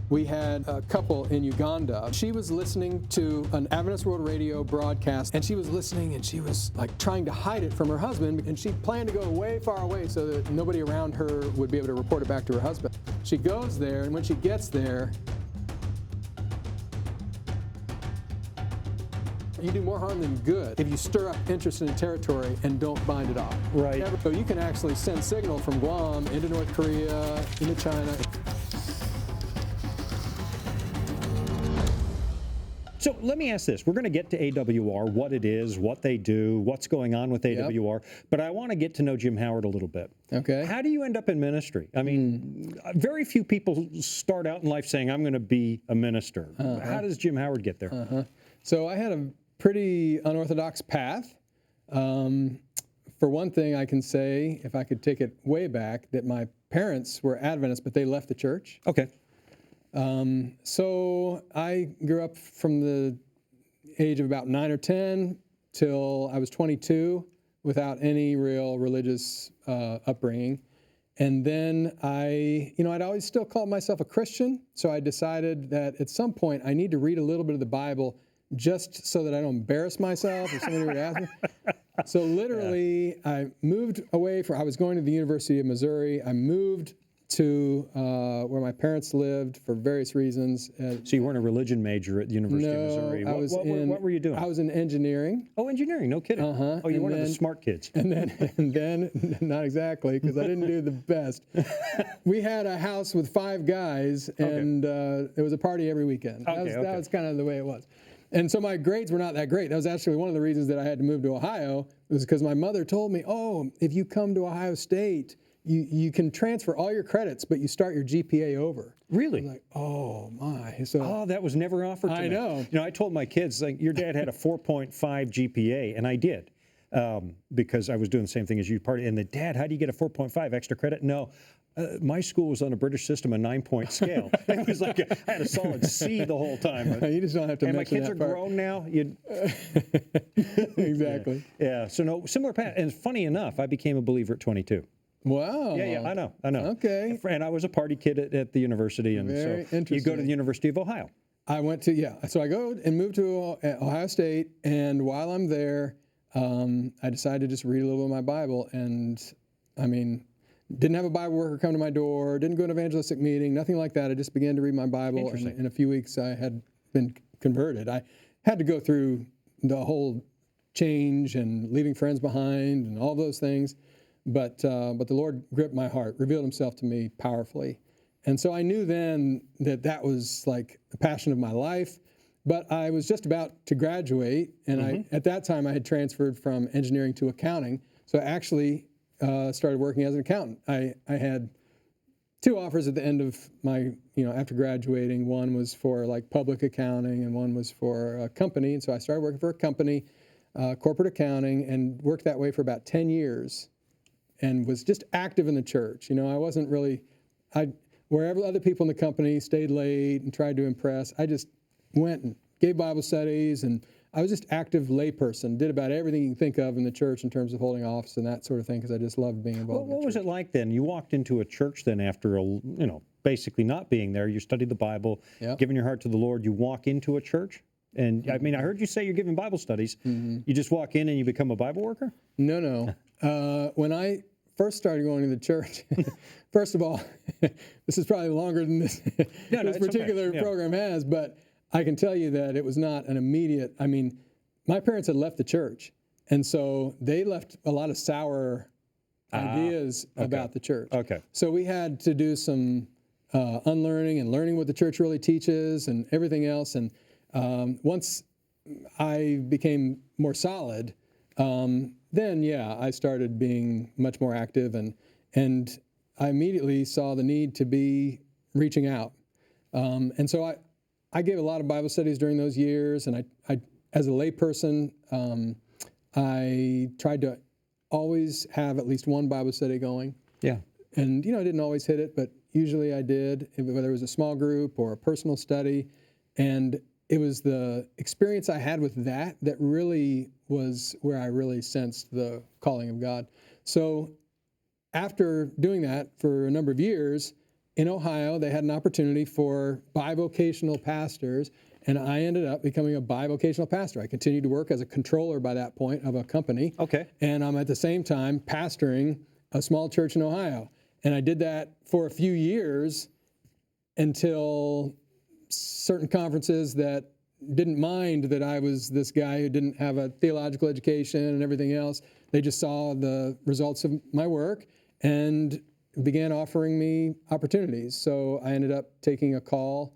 We had a couple in Uganda. She was listening to an Adventist World Radio broadcast, and she was listening, and she was like trying to hide it from her husband, and she planned to go way far away so that nobody around her would be able to report it back to her husband. She goes there, and when she gets there, you do more harm than good if you stir up interest in a territory and don't bind it off. Right. So you can actually send signal from Guam into North Korea, into China. So let me ask this. We're going to get to AWR, what it is, what they do, what's going on with AWR, but I want to get to know Jim Howard a little bit. Okay. How do you end up in ministry? I mean, very few people start out in life saying, I'm going to be a minister. How does Jim Howard get there? So I had a pretty unorthodox path. For one thing, I can say, if I could take it way back, that my parents were Adventists, but they left the church. Okay. So I grew up from the age of about 9 or 10 till I was 22 without any real religious upbringing. And then I'd always still called myself a Christian, so I decided that at some point I need to read a little bit of the Bible just so that I don't embarrass myself if somebody were to ask me. So literally, I moved away I was going to the University of Missouri. I moved to where my parents lived for various reasons. So you weren't a religion major at the University of Missouri. What were you doing? I was in engineering. Oh, engineering, no kidding. Oh, you're one of the smart kids. And then not exactly, because I didn't do the best. We had a house with 5 guys, and it was a party every weekend. That was kind of the way it was. And so my grades were not that great. That was actually one of the reasons that I had to move to Ohio, was because my mother told me, if you come to Ohio State, you can transfer all your credits, but you start your GPA over. Really? I was like, oh my. So, that was never offered to me. I know. You know, I told my kids, like, your dad had a 4.5 GPA, and I did, because I was doing the same thing as you. And the dad, how do you get a 4.5 extra credit? No. My school was on a British system, a 9-point scale. It was like I had a solid C the whole time. You just don't have to mention that part. And my kids are grown now. Exactly. Yeah. So no, similar path. And funny enough, I became a believer at 22. Wow. Yeah, I know. Okay. And I was a party kid at the university. And Very so interesting. you go to the University of Ohio. I went to, so I go and moved to Ohio State, and while I'm there, I decided to just read a little bit of my Bible, and didn't have a Bible worker come to my door, didn't go to an evangelistic meeting, nothing like that. I just began to read my Bible, and in a few weeks I had been converted. I had to go through the whole change and leaving friends behind and all those things, but the Lord gripped my heart, revealed himself to me powerfully. And so I knew then that was like the passion of my life, but I was just about to graduate, and at that time I had transferred from engineering to accounting, so I actually started working as an accountant. I had 2 offers at the end of my, after graduating. One was for like public accounting, and one was for a company. And so I started working for a company, corporate accounting, and worked that way for about 10 years and was just active in the church. I wasn't really, wherever other people in the company stayed late and tried to impress, I just went and gave Bible studies, and I was just active layperson, did about everything you can think of in the church in terms of holding office and that sort of thing, because I just loved being involved in the church. What was it like then? You walked into a church then after, basically not being there. You studied the Bible, giving your heart to the Lord. You walk into a church, and I heard you say you're giving Bible studies. You just walk in and you become a Bible worker? No. When I first started going to the church, first of all, this is probably longer than this particular program has, but I can tell you that it was not an immediate, my parents had left the church, and so they left a lot of sour ideas about the church. Okay. So we had to do some unlearning and learning what the church really teaches and everything else, and once I became more solid, then I started being much more active, and I immediately saw the need to be reaching out. And so I gave a lot of Bible studies during those years, and I as a layperson, I tried to always have at least one Bible study going. Yeah. And, I didn't always hit it, but usually I did, whether it was a small group or a personal study. And it was the experience I had with that really was where I really sensed the calling of God. So after doing that for a number of years, in Ohio, they had an opportunity for bi-vocational pastors, and I ended up becoming a bi-vocational pastor. I continued to work as a controller by that point of a company. Okay. And I'm at the same time pastoring a small church in Ohio. And I did that for a few years until certain conferences that didn't mind that I was this guy who didn't have a theological education and everything else. They just saw the results of my work and began offering me opportunities. So I ended up taking a call,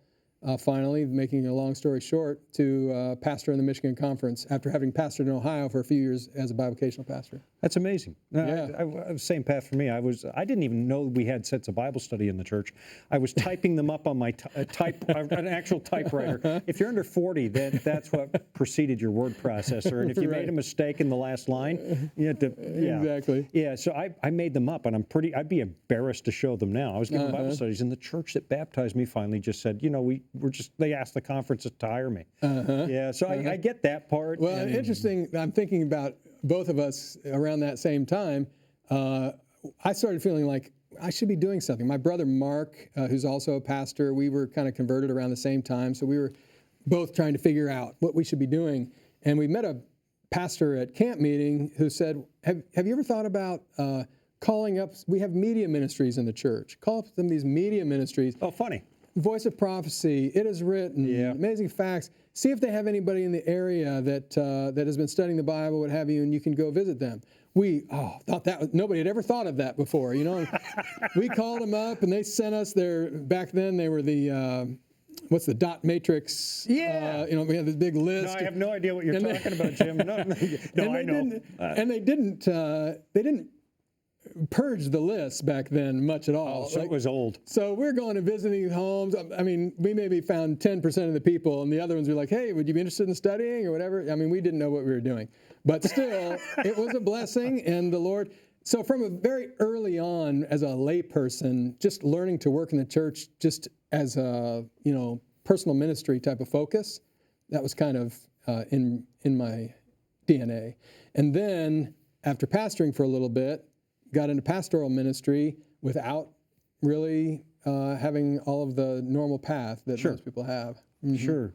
finally, making a long story short, to pastor in the Michigan Conference after having pastored in Ohio for a few years as a bivocational pastor. That's amazing. No, Yeah. Same path for me. I didn't even know we had sets of Bible study in the church. I was typing them up on my an actual typewriter. If you're under 40, then that's what preceded your word processor. And if you Right. made a mistake in the last line, you had to. Yeah. Exactly. Yeah. So I made them up, and I'd be embarrassed to show them now. I was giving Bible studies, and the church that baptized me finally just said, they asked the conference to hire me. Yeah. So I get that part. Well, interesting. I'm thinking about both of us around that same time. I started feeling like I should be doing something. My brother Mark, who's also a pastor, we were kind of converted around the same time, so we were both trying to figure out what we should be doing. And we met a pastor at camp meeting who said, have you ever thought about calling up, we have media ministries in the church. Call up some of these media ministries. Oh, funny. Voice of Prophecy, It Is Written, Amazing Facts. See if they have anybody in the area that has been studying the Bible, what have you, and you can go visit them. We thought that nobody had ever thought of that before, And we called them up, and they sent us back then they were the what's the dot matrix? Yeah. We had this big list. No, I have no idea what you're talking about, Jim. No, I know. And they didn't purge the list back then much at all. So it was old. So we're going and visiting homes. I mean, we maybe found 10% of the people, and the other ones were like, hey, would you be interested in studying or whatever? I mean, we didn't know what we were doing. But still, it was a blessing, and the Lord. So from a very early on, as a layperson, just learning to work in the church just as a, personal ministry type of focus, that was kind of in my DNA. And then after pastoring for a little bit, got into pastoral ministry without really having all of the normal path that most people have. Mm-hmm. Sure.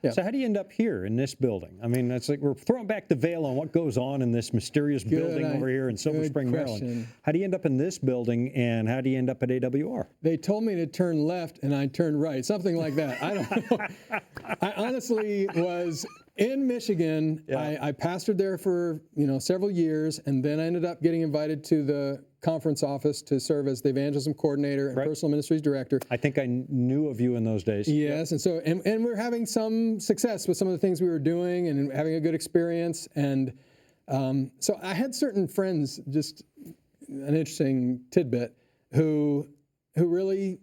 Yeah. So how do you end up here in this building? I mean, it's like we're throwing back the veil on what goes on in this mysterious building over here in Silver Spring, Maryland. How do you end up in this building, and how do you end up at AWR? They told me to turn left, and I turned right, something like that. I don't know. I honestly was in Michigan. I pastored there for several years, and then I ended up getting invited to the conference office to serve as the evangelism coordinator and personal ministries director. I think I knew of you in those days. Yes, and so and we're having some success with some of the things we were doing and having a good experience. And so I had certain friends, just an interesting tidbit, who really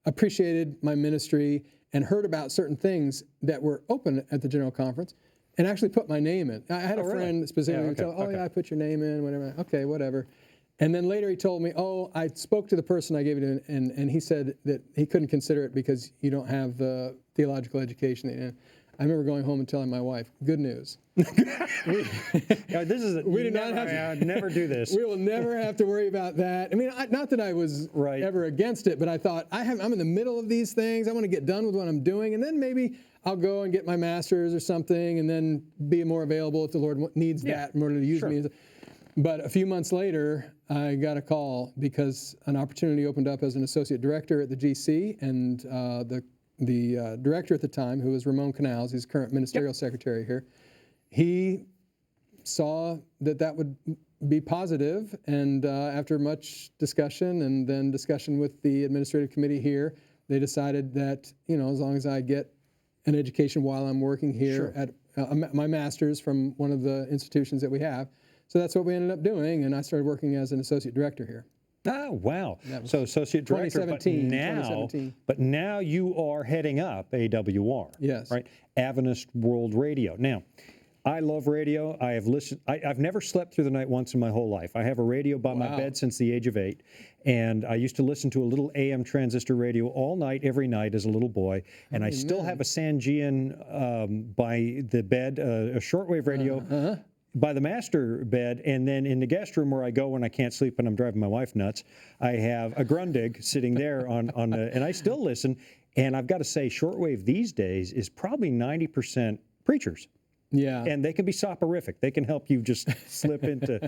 appreciated my ministry and heard about certain things that were open at the General Conference and actually put my name in. I had a friend specifically who told, I put your name in, whatever. Okay, whatever. And then later he told me, I spoke to the person I gave it to, and he said that he couldn't consider it because you don't have the theological education. And I remember going home and telling my wife, good news. We did not have to never do this. We will never have to worry about that. I mean, not that I was ever against it, but I thought, I'm in the middle of these things. I want to get done with what I'm doing, and then maybe I'll go and get my master's or something, and then be more available if the Lord needs that in order to use me. But a few months later, I got a call because an opportunity opened up as an associate director at the GC, and the director at the time, who was Ramon Canals, he's current ministerial secretary here, he saw that would be positive, and after much discussion and then discussion with the administrative committee here, they decided that, as long as I get an education while I'm working here at my master's from one of the institutions that we have. So that's what we ended up doing, and I started working as an associate director here. Oh, wow. So associate director, 2017. But now you are heading up AWR. Yes. Right? Adventist World Radio. Now, I love radio. I have listened. I've never slept through the night once in my whole life. I have a radio by my bed since the age of 8, and I used to listen to a little AM transistor radio all night, every night as a little boy. And I still have a Sangean by the bed, a shortwave radio. by the master bed, and then in the guest room where I go when I can't sleep and I'm driving my wife nuts, I have a Grundig sitting there and I still listen. And I've got to say, shortwave these days is probably 90% preachers. Yeah. And they can be soporific. They can help you just slip into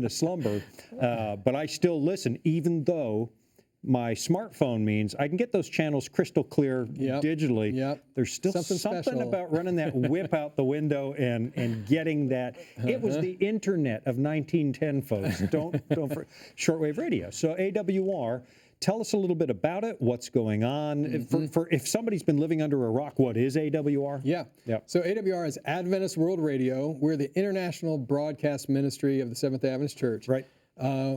slumber. But I still listen, even though my smartphone means I can get those channels crystal clear digitally. Yep. There's still something about running that whip out the window and getting that. It was the internet of 1910, folks. Don't shortwave radio. So AWR. Tell us a little bit about it, what's going on. For if somebody's been living under a rock, what is AWR? Yeah. So AWR is Adventist World Radio. We're the international broadcast ministry of the Seventh-day Adventist Church. Right.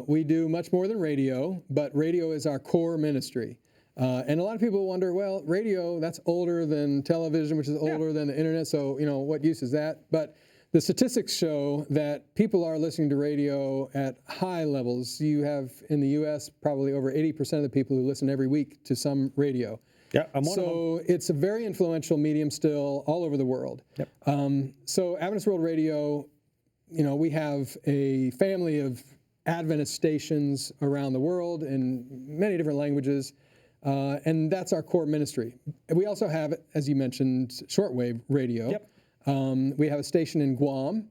We do much more than radio, but radio is our core ministry. And a lot of people wonder, well, radio, that's older than television, which is older than the internet, so, what use is that? But the statistics show that people are listening to radio at high levels. You have, in the U.S., probably over 80% of the people who listen every week to some radio. Yeah, I'm one of them. So it's a very influential medium still all over the world. Yep. So Adventist World Radio, we have a family of Adventist stations around the world in many different languages, and that's our core ministry. We also have, as you mentioned, shortwave radio. Yep. We have a station in Guam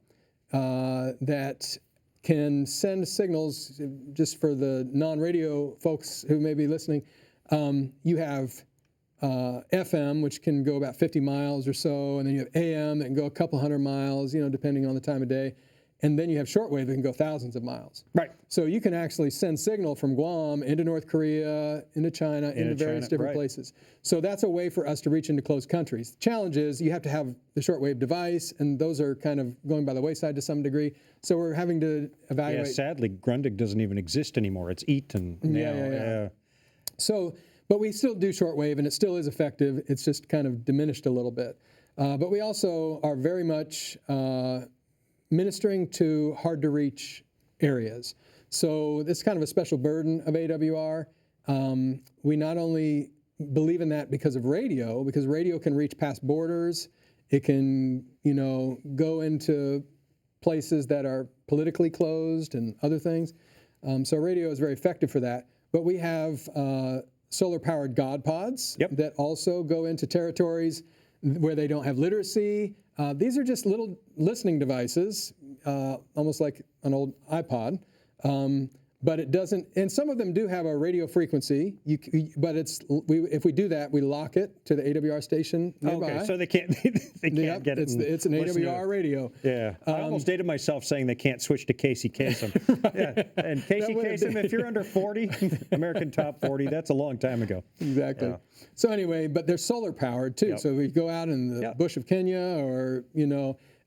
that can send signals, just for the non-radio folks who may be listening. You have FM, which can go about 50 miles or so, and then you have AM that can go a couple hundred miles, depending on the time of day. And then you have shortwave that can go thousands of miles. Right. So you can actually send signal from Guam into North Korea, into China, into various different places. So that's a way for us to reach into closed countries. The challenge is you have to have the shortwave device, and those are kind of going by the wayside to some degree. So we're having to evaluate. Yeah, sadly, Grundig doesn't even exist anymore. It's Eaton now. Yeah. So, but we still do shortwave, and it still is effective. It's just kind of diminished a little bit. But we also are very much ministering to hard-to-reach areas. So this is kind of a special burden of AWR. We not only believe in that because radio can reach past borders. It can, go into places that are politically closed and other things. So radio is very effective for that. But we have solar-powered God pods that also go into territories where they don't have literacy. These are just little listening devices, almost like an old iPod, but it doesn't. And some of them do have a radio frequency. But if we do that, we lock it to the AWR station nearby. Okay, so they can't get it. It's an AWR radio. Yeah, I almost dated myself saying they can't switch to Casey Kasem. Right. Yeah, and Casey Kasem, if you're under 40, American Top 40, that's a long time ago. Exactly. Yeah. So anyway, but they're solar powered too. Yep. So we go out in the bush of Kenya, or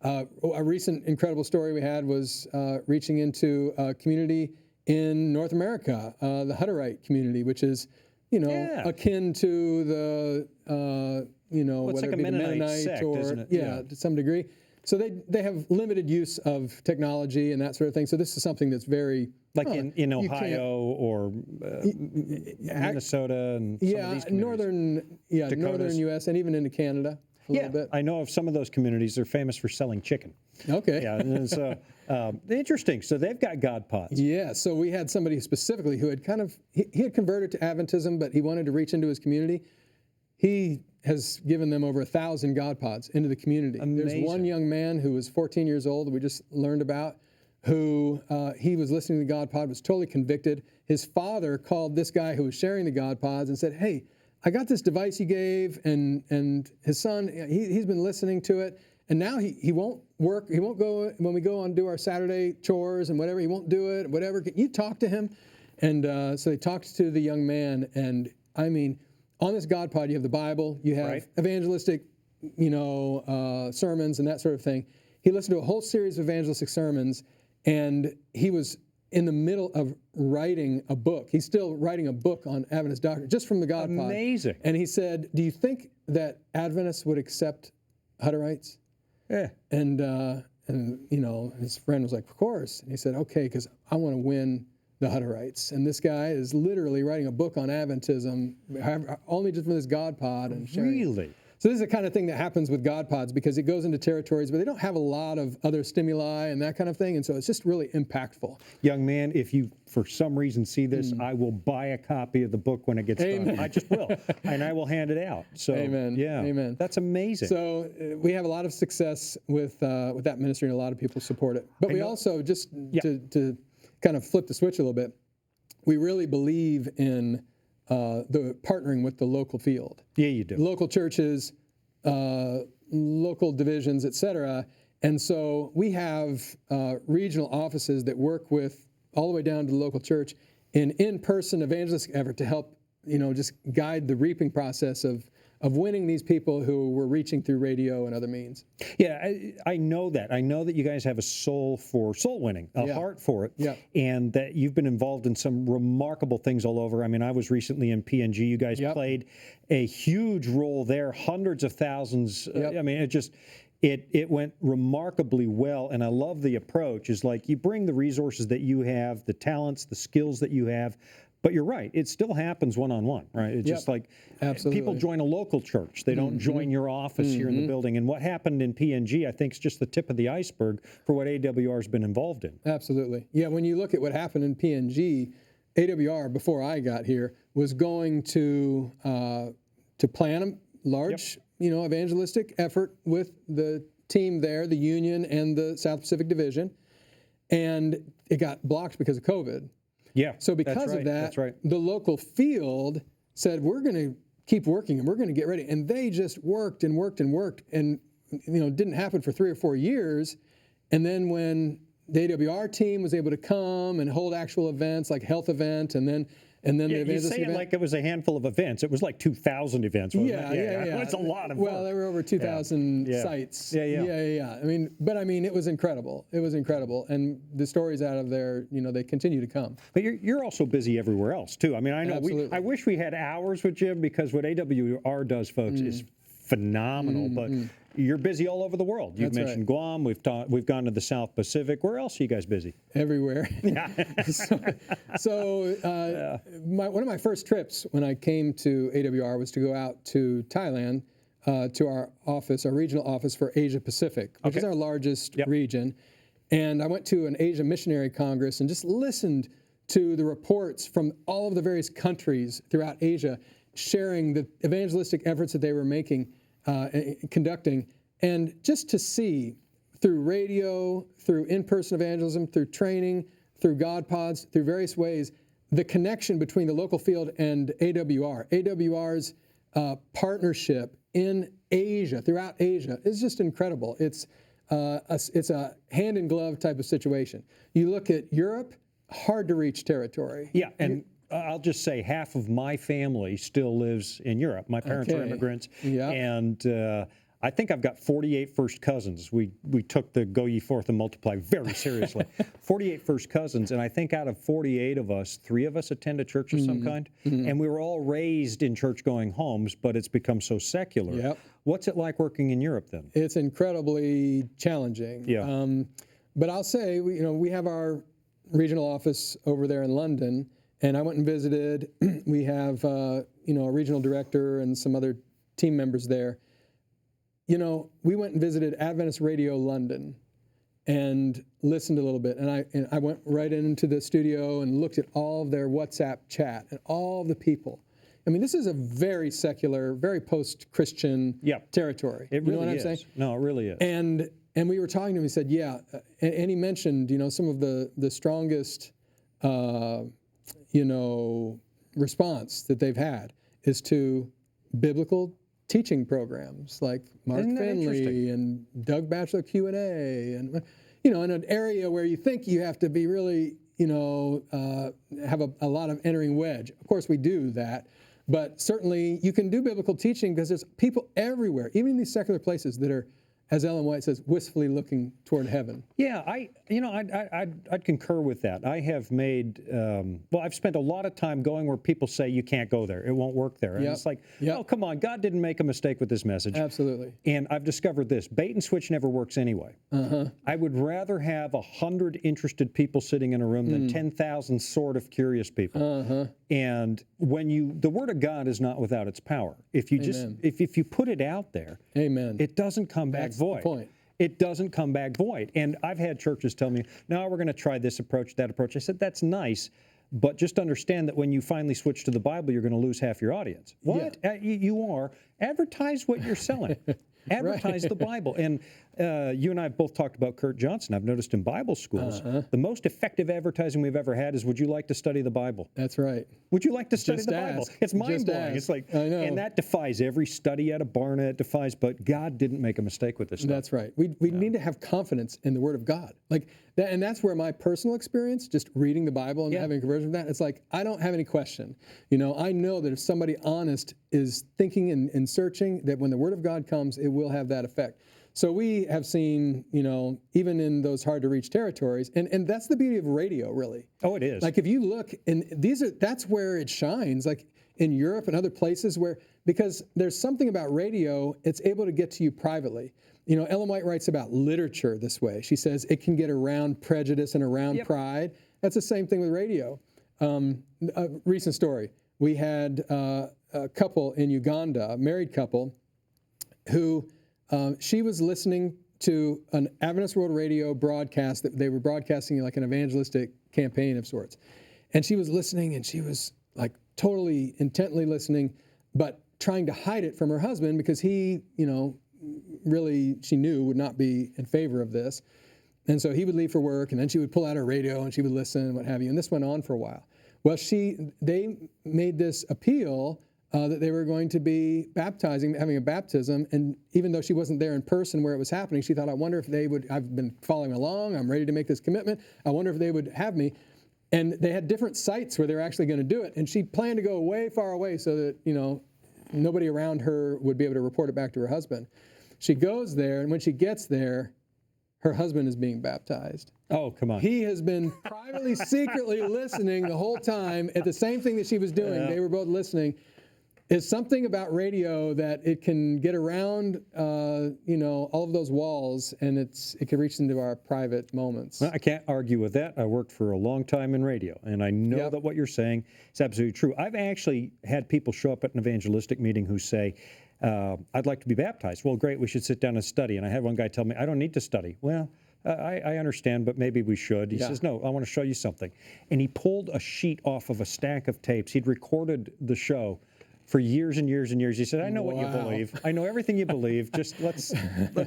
a recent incredible story we had was reaching into a community in North America, the Hutterite community, which is, akin to the, whether it be the Mennonite sect, or, to some degree. So they have limited use of technology and that sort of thing. So this is something that's very... Like in Ohio or Minnesota and some of these communities. northern U.S. and even into Canada. A little bit. I know of some of those communities. They're famous for selling chicken. Okay. Yeah, and so interesting. So they've got God pods. Yeah. So we had somebody specifically who had he had converted to Adventism, but he wanted to reach into his community. He has given them over 1,000 God pods into the community. Amazing. There's one young man who was 14 years old that we just learned about, who he was listening to the God pod, was totally convicted. His father called this guy who was sharing the God pods and said, "Hey, I got this device you gave," and his son, he's been listening to it, and now he won't work. He won't go when we go and do our Saturday chores and whatever. He won't do it. Whatever. Can you talk to him? And so they talked to the young man, and I mean, on this God pod, you have the Bible, you have evangelistic, sermons and that sort of thing. He listened to a whole series of evangelistic sermons, and he was in the middle of writing a book. He's still writing a book on Adventist doctrine, just from the God pod. Amazing. And he said, "Do you think that Adventists would accept Hutterites?" Yeah. And his friend was like, "Of course." And he said, "Okay, because I want to win the Hutterites." And this guy is literally writing a book on Adventism, only just from this God pod and sharing. Really? So this is the kind of thing that happens with God Pods, because it goes into territories where they don't have a lot of other stimuli and that kind of thing, and so it's just really impactful. Young man, if you for some reason see this, I will buy a copy of the book when it gets done. I just will, and I will hand it out. So, Amen. Yeah, Amen. That's amazing. So we have a lot of success with that ministry, and a lot of people support it. But we also, just to kind of flip the switch a little bit, we really believe in the partnering with the local field. Yeah, you do. Local churches, local divisions, et cetera. And so we have regional offices that work with all the way down to the local church in-person evangelistic effort to help, just guide the reaping process of winning these people who we're reaching through radio and other means. Yeah, I know that. I know that you guys have a soul for soul winning, a heart for it, and that you've been involved in some remarkable things all over. I mean, I was recently in PNG. You guys played a huge role there, hundreds of thousands. I mean, it went remarkably well, and I love the approach. Is like you bring the resources that you have, the talents, the skills that you have, but you're right, it still happens one-on-one, right? It's just like people join a local church. They don't join your office here in the building. And what happened in PNG, I think, is just the tip of the iceberg for what AWR has been involved in. Absolutely. Yeah, when you look at what happened in PNG, AWR, before I got here, was going to plan a large, evangelistic effort with the team there, the Union and the South Pacific Division, and it got blocked because of COVID. Yeah. So because of that, the local field said, we're going to keep working and we're going to get ready. And they just worked and worked and worked, and didn't happen for 3 or 4 years. And then when the AWR team was able to come and hold actual events like health event, and then the evangelistic you say it event, like it was a handful of events. It was like 2,000 events, wasn't it? Yeah. It's a lot of Well, there were over 2,000 sites. Yeah. I mean, it was incredible. It was incredible. And the stories out of there, they continue to come. But you're also busy everywhere else, too. I mean, I know I wish we had hours with Jim, because what AWR does, folks, is phenomenal. But you're busy all over the world. You've mentioned Guam. We've gone to the South Pacific. Where else are you guys busy? Everywhere. Yeah. One of my first trips when I came to AWR was to go out to Thailand, to our regional office for Asia Pacific, which is our largest region. And I went to an Asia Missionary Congress and just listened to the reports from all of the various countries throughout Asia, sharing the evangelistic efforts that they were making, conducting, and just to see through radio, through in-person evangelism, through training, through God Pods, through various ways, the connection between the local field and AWR. AWR's partnership in Asia, throughout Asia, is just incredible. It's a hand-in-glove type of situation. You look at Europe, hard to reach territory. Yeah, and I'll just say half of my family still lives in Europe. My parents are immigrants, and I think I've got 48 first cousins. We took the Go Ye Forth and Multiply very seriously. 48 first cousins, and I think out of 48 of us, 3 of us attend a church of some kind, and we were all raised in church-going homes, but it's become so secular. Yep. What's it like working in Europe then? It's incredibly challenging. Yeah. But I'll say, we have our regional office over there in London, and I went and visited. We have, a regional director and some other team members there. We went and visited Adventist Radio London and listened a little bit. And I went right into the studio and looked at all of their WhatsApp chat and all of the people. I mean, this is a very secular, very post-Christian territory. It really you know what is. I'm saying? No, it really is. And we were talking to him. He said, and he mentioned, some of the strongest response that they've had is to biblical teaching programs like Mark Finley and Doug Batchelor Q&A, and in an area where you think you have to be really, have a lot of entering wedge. Of course, we do that, but certainly you can do biblical teaching because there's people everywhere, even in these secular places, that are as Ellen White says, wistfully looking toward heaven. Yeah, I'd concur with that. I have made, I've spent a lot of time going where people say you can't go there, it won't work there. And Yep. it's like, Yep. oh, come on, God didn't make a mistake with this message. Absolutely. And I've discovered this, bait and switch never works anyway. I would rather have 100 interested people sitting in a room than 10,000 sort of curious people. And when the Word of God is not without its power. If you just, Amen. if you put it out there, Amen. it doesn't come back That's the void. point. It doesn't come back void. And I've had churches tell me, no, we're going to try this approach, that approach. I said, that's nice, but just understand that when you finally switch to the Bible, you're going to lose half your audience. What? You are. Advertise what you're selling. Advertise the Bible. And you and I have both talked about Kurt Johnson. I've noticed in Bible schools, the most effective advertising we've ever had is, would you like to study the Bible? That's right. Would you like to study Just the Bible? ask. It's Just mind-blowing. ask. It's like, I know. and that defies every study at a Barna. It defies, but God didn't make a mistake with this stuff. That's right. We need to have confidence in the Word of God. Like that, and that's where my personal experience, just reading the Bible and having a conversion from that, it's like, I don't have any question. I know that if somebody honest is thinking and searching, that when the Word of God comes, it will have that effect. So we have seen, even in those hard to reach territories, and that's the beauty of radio, really. Oh, it is. Like if you look, and that's where it shines, like in Europe and other places because there's something about radio, it's able to get to you privately. Ellen White writes about literature this way. She says it can get around prejudice and around pride. That's the same thing with radio. A recent story, we had a couple in Uganda, a married couple, who she was listening to an Adventist World Radio broadcast that they were broadcasting like an evangelistic campaign of sorts. And she was listening, and she was like totally intently listening, but trying to hide it from her husband because he, really, she knew, would not be in favor of this. And so he would leave for work, and then she would pull out her radio and she would listen and what have you. And this went on for a while. Well, they made this appeal that they were going to be baptizing, having a baptism, and even though she wasn't there in person where it was happening, she thought, I wonder if they would, I've been following along, I'm ready to make this commitment, I wonder if they would have me. And they had different sites where they were actually going to do it, and she planned to go way far away so that, nobody around her would be able to report it back to her husband. She goes there, and when she gets there, her husband is being baptized. Oh, come on. He has been privately, secretly listening the whole time at the same thing that she was doing. Yeah. They were both listening. It's something about radio that it can get around, all of those walls, and it can reach into our private moments. Well, I can't argue with that. I worked for a long time in radio, and I know that what you're saying is absolutely true. I've actually had people show up at an evangelistic meeting who say, I'd like to be baptized. Well, great, we should sit down and study. And I had one guy tell me, I don't need to study. Well, I understand, but maybe we should. He says, no, I want to show you something. And he pulled a sheet off of a stack of tapes. He'd recorded the show for years and years and years. He said, I know what you believe. I know everything you believe. Just let's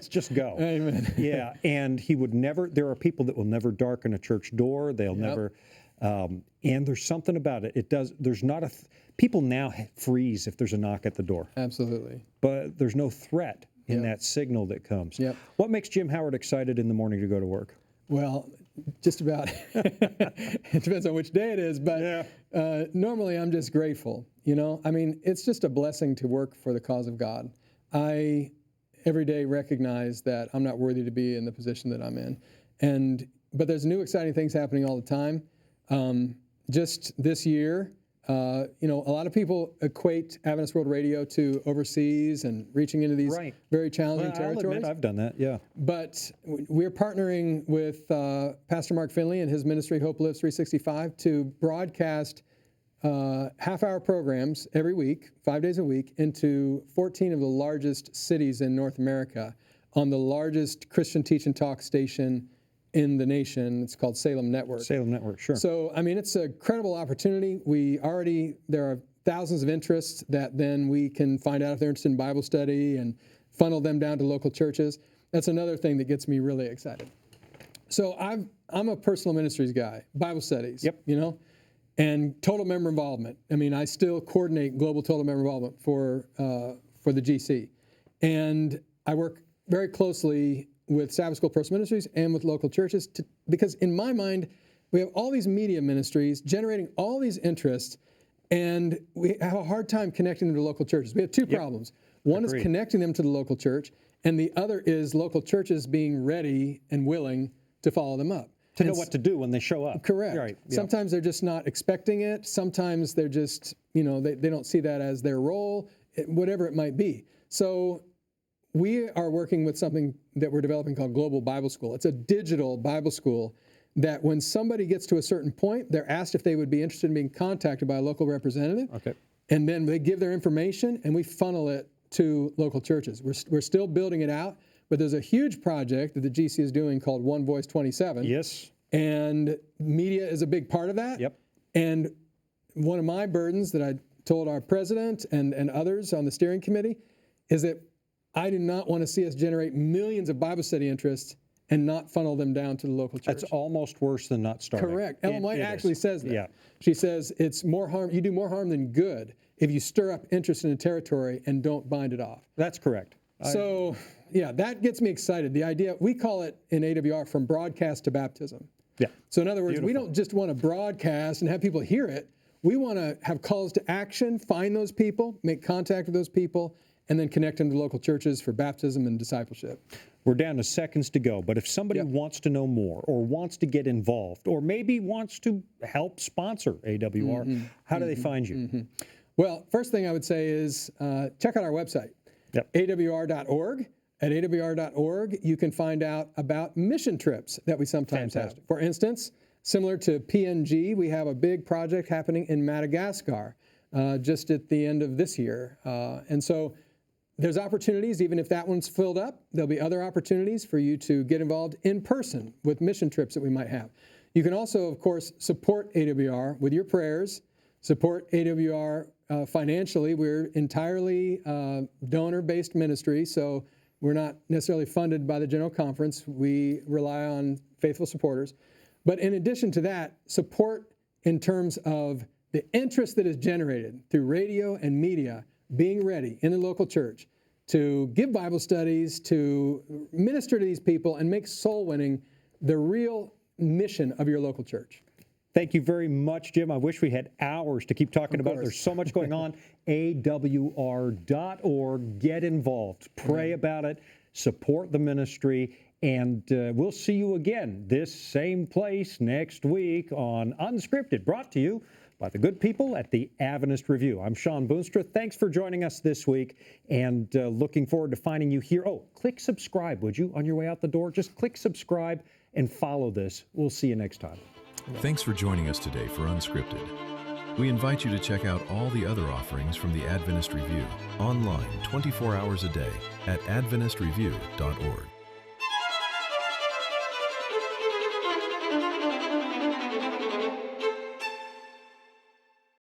just go. Amen. Yeah, and he would never, there are people that will never darken a church door. They'll never, and there's something about it. There's not people now freeze if there's a knock at the door. Absolutely. But there's no threat in that signal that comes. Yep. What makes Jim Howard excited in the morning to go to work? Well, just about. It depends on which day it is, but normally I'm just grateful. It's just a blessing to work for the cause of God. I every day recognize that I'm not worthy to be in the position that I'm in, but there's new exciting things happening all the time. Just this year, a lot of people equate Adventist World Radio to overseas and reaching into these very challenging territories. I'll admit I've done that, yeah. But we're partnering with Pastor Mark Finley and his ministry, Hope Lives 365, to broadcast half-hour programs every week, 5 days a week, into 14 of the largest cities in North America on the largest Christian teach and talk station in the nation. It's called Salem Network. Salem Network, sure. So, it's a credible opportunity. There are thousands of interests that then we can find out if they're interested in Bible study and funnel them down to local churches. That's another thing that gets me really excited. So I'm a personal ministries guy, Bible studies, and total member involvement. I still coordinate global total member involvement for the GC. And I work very closely with Sabbath School Personal Ministries and with local churches because in my mind, we have all these media ministries generating all these interests, and we have a hard time connecting them to local churches. We have two problems. One is connecting them to the local church, And the other is local churches being ready and willing to follow them up. To know what to do when they show up. Correct. Right. Yeah. Sometimes they're just not expecting it. Sometimes they're just, they don't see that as their role, whatever it might be. So we are working with something that we're developing called Global Bible School. It's a digital Bible school that when somebody gets to a certain point, they're asked if they would be interested in being contacted by a local representative. Okay. And then they give their information and we funnel it to local churches. We're still building it out, but there's a huge project that the GC is doing called One Voice 27. Yes. And media is a big part of that. Yep. And one of my burdens that I told our president and others on the steering committee is that I do not want to see us generate millions of Bible study interests and not funnel them down to the local church. That's almost worse than not starting. Correct. Ellen White actually says that. Yeah. She says it's more harm. You do more harm than good if you stir up interest in a territory and don't bind it off. That's correct. So, yeah, that gets me excited. The idea, we call it in AWR from broadcast to baptism. Yeah. So in other words, we don't just want to broadcast and have people hear it. We want to have calls to action, find those people, make contact with those people, and then connect them to local churches for baptism and discipleship. We're down to seconds to go, but if somebody wants to know more or wants to get involved or maybe wants to help sponsor AWR, how do they find you? Well, first thing I would say is check out our website, awr.org. At awr.org, you can find out about mission trips that we sometimes have. For instance, similar to PNG, we have a big project happening in Madagascar just at the end of this year. And so there's opportunities, even if that one's filled up, there'll be other opportunities for you to get involved in person with mission trips that we might have. You can also, of course, support AWR with your prayers, support AWR financially. We're entirely donor-based ministry, so we're not necessarily funded by the General Conference. We rely on faithful supporters. But in addition to that, support in terms of the interest that is generated through radio and media being ready in the local church to give Bible studies, to minister to these people, and make soul winning the real mission of your local church. Thank you very much, Jim. I wish we had hours to keep talking about it. There's so much going on. awr.org. Get involved. Pray about it. Support the ministry. And we'll see you again this same place next week on Unscripted, brought to you by the good people at the Adventist Review. I'm Shawn Boonstra. Thanks for joining us this week, and looking forward to finding you here. Oh, click subscribe, would you, on your way out the door? Just click subscribe and follow this. We'll see you next time. Thanks for joining us today for Unscripted. We invite you to check out all the other offerings from the Adventist Review online 24 hours a day at adventistreview.org.